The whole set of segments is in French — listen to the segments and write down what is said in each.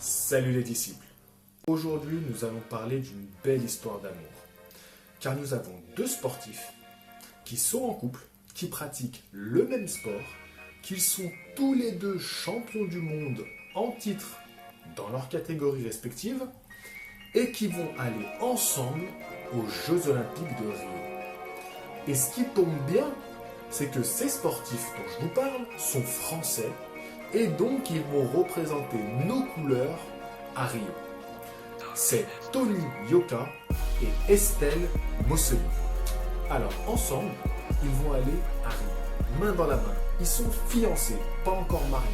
Salut les disciples. Aujourd'hui, nous allons parler d'une belle histoire d'amour. Car nous avons deux sportifs qui sont en couple, qui pratiquent le même sport, qu'ils sont tous les deux champions du monde en titre dans leur catégorie respective et qui vont aller ensemble aux Jeux Olympiques de Rio. Et ce qui tombe bien, c'est que ces sportifs dont je vous parle sont français et donc ils vont représenter nos couleurs à Rio. C'est Tony Yoka et Estelle Mossely. Alors ensemble, ils vont aller à Rio, main dans la main. Ils sont fiancés, pas encore mariés.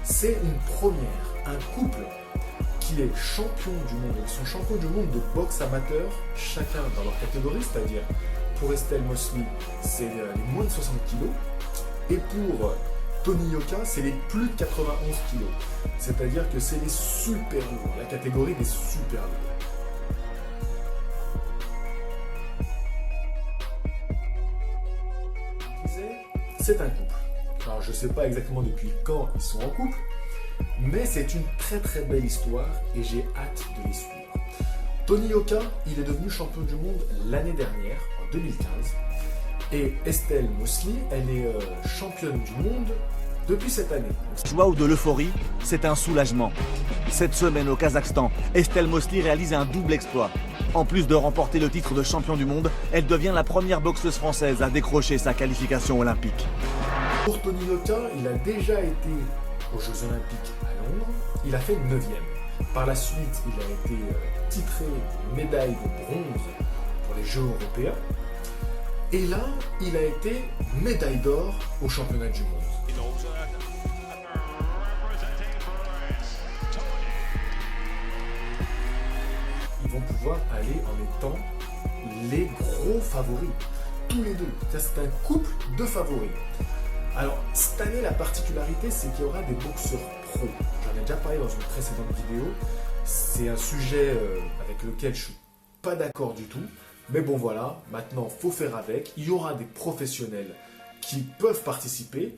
C'est une première, un couple qui est champion du monde. Ils sont champions du monde de boxe amateur, chacun dans leur catégorie, c'est-à-dire pour Estelle Mossely, c'est les moins de 60 kg, et pour Tony Yoka, c'est les plus de 91 kg. C'est-à-dire que c'est les super lourds, la catégorie des super lourds. C'est un couple. Alors je ne sais pas exactement depuis quand ils sont en couple, mais c'est une très très belle histoire et j'ai hâte de les suivre. Tony Yoka, il est devenu champion du monde l'année dernière, en 2015. Et Estelle Mossely, elle est championne du monde depuis cette année. Joie ou de l'euphorie, c'est un soulagement. Cette semaine au Kazakhstan, Estelle Mossely réalise un double exploit. En plus de remporter le titre de champion du monde, elle devient la première boxeuse française à décrocher sa qualification olympique. Pour Tony Yoka, il a déjà été aux Jeux Olympiques à Londres. Il a fait 9e. Par la suite, il a été titré médaille de bronze pour les Jeux européens. Et là, il a été médaille d'or au championnat du monde. Ils vont pouvoir aller en étant les gros favoris, tous les deux. C'est un couple de favoris. Alors, cette année, la particularité, c'est qu'il y aura des boxeurs pros. J'en ai déjà parlé dans une précédente vidéo. C'est un sujet avec lequel je ne suis pas d'accord du tout. Mais bon, voilà, maintenant, il faut faire avec. Il y aura des professionnels qui peuvent participer,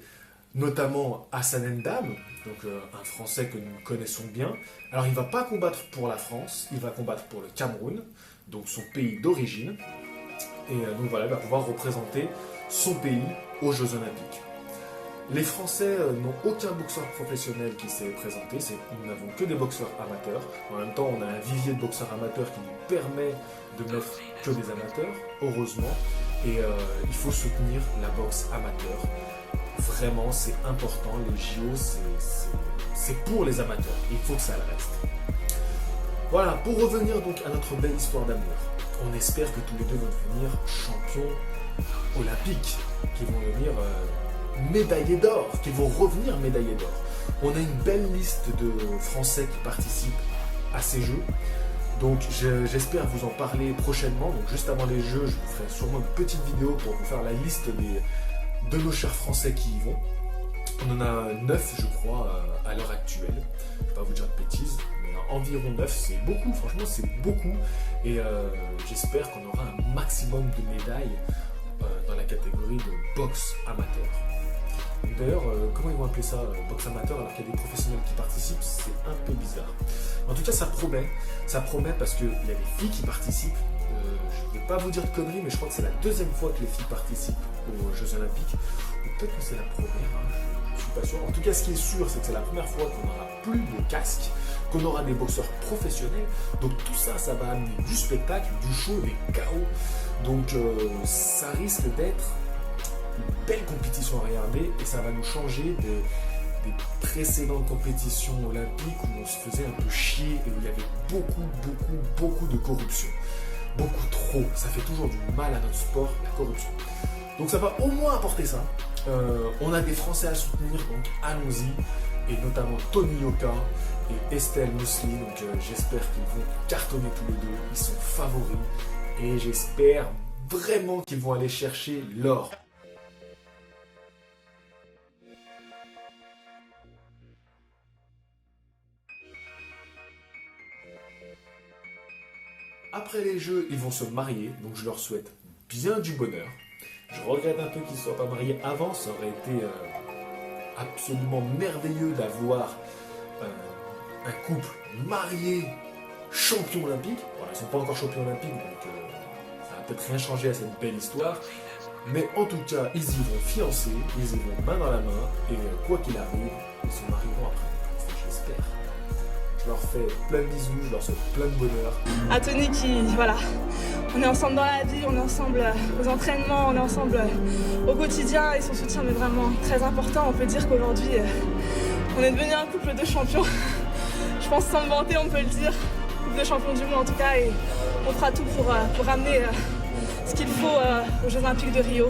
notamment Hassan N'Dam, donc un Français que nous connaissons bien. Alors, il ne va pas combattre pour la France, il va combattre pour le Cameroun, donc son pays d'origine. Et donc voilà, il va pouvoir représenter son pays aux Jeux Olympiques. Les Français n'ont aucun boxeur professionnel qui s'est présenté, nous n'avons que des boxeurs amateurs. En même temps, on a un vivier de boxeurs amateurs qui nous permet de mettre que des amateurs, heureusement. Et il faut soutenir la boxe amateur. Vraiment, c'est important. Les JO, c'est pour les amateurs. Il faut que ça le reste. Voilà, pour revenir donc à notre belle histoire d'amour. On espère que tous les deux vont devenir champions olympiques, qui vont devenir médaillés d'or, qui vont revenir médaillés d'or. On a une belle liste de Français qui participent à ces Jeux. Donc j'espère vous en parler prochainement. Donc juste avant les Jeux, je vous ferai sûrement une petite vidéo pour vous faire la liste de nos chers Français qui y vont. On en a 9, je crois, à l'heure actuelle. Je ne vais pas vous dire de bêtises, mais environ 9, c'est beaucoup. Franchement, c'est beaucoup. Et j'espère qu'on aura un maximum de médailles dans la catégorie de boxe amateur. D'ailleurs, comment ils vont appeler ça, boxe amateur, alors qu'il y a des professionnels qui participent, c'est un peu bizarre. En tout cas, ça promet parce qu'il y a des filles qui participent. Je ne vais pas vous dire de conneries, mais je crois que c'est la deuxième fois que les filles participent aux Jeux Olympiques. Ou peut-être que c'est la première, je ne suis pas sûr. En tout cas, ce qui est sûr, c'est que c'est la première fois qu'on n'aura plus de casque, qu'on aura des boxeurs professionnels. Donc tout ça, ça va amener du spectacle, du show, des chaos. Donc ça risque d'être une belle compétition à regarder et ça va nous changer des précédentes compétitions olympiques où on se faisait un peu chier et où il y avait beaucoup de corruption. Beaucoup trop. Ça fait toujours du mal à notre sport, la corruption. Donc ça va au moins apporter ça. On a des Français à soutenir, donc allons-y. Et notamment Tony Yoka et Estelle Mossely. Donc j'espère qu'ils vont cartonner tous les deux. Ils sont favoris. Et j'espère vraiment qu'ils vont aller chercher l'or. Après les Jeux, ils vont se marier, donc je leur souhaite bien du bonheur. Je regrette un peu qu'ils ne soient pas mariés avant, ça aurait été absolument merveilleux d'avoir un couple marié, champion olympique. Voilà, ils ne sont pas encore champions olympiques, donc ça va peut-être rien changer à cette belle histoire. Mais en tout cas, ils y vont fiancés, ils y vont main dans la main, et quoi qu'il arrive, ils se marieront après. Ça, j'espère. Je leur fais plein de bisous, je leur souhaite plein de bonheur. À Tony qui, voilà, on est ensemble dans la vie, on est ensemble aux entraînements, on est ensemble au quotidien et son soutien est vraiment très important. On peut dire qu'aujourd'hui, on est devenu un couple de champions. Je pense sans me vanter, on peut le dire. Couple de champions du monde en tout cas et on fera tout pour ramener ce qu'il faut aux Jeux Olympiques de Rio,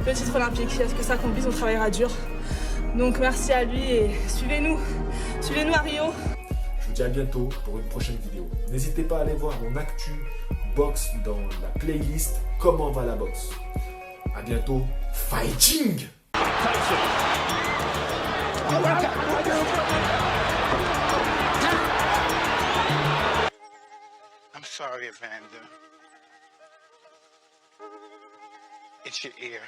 le titre olympique. Il y a ce que ça qu'on vise, on travaillera dur. Donc merci à lui et suivez-nous à Rio. Je vous dis à bientôt pour une prochaine vidéo. N'hésitez pas à aller voir mon actu boxe dans la playlist Comment va la boxe. À bientôt, fighting! I'm sorry, Evander. It's your ear.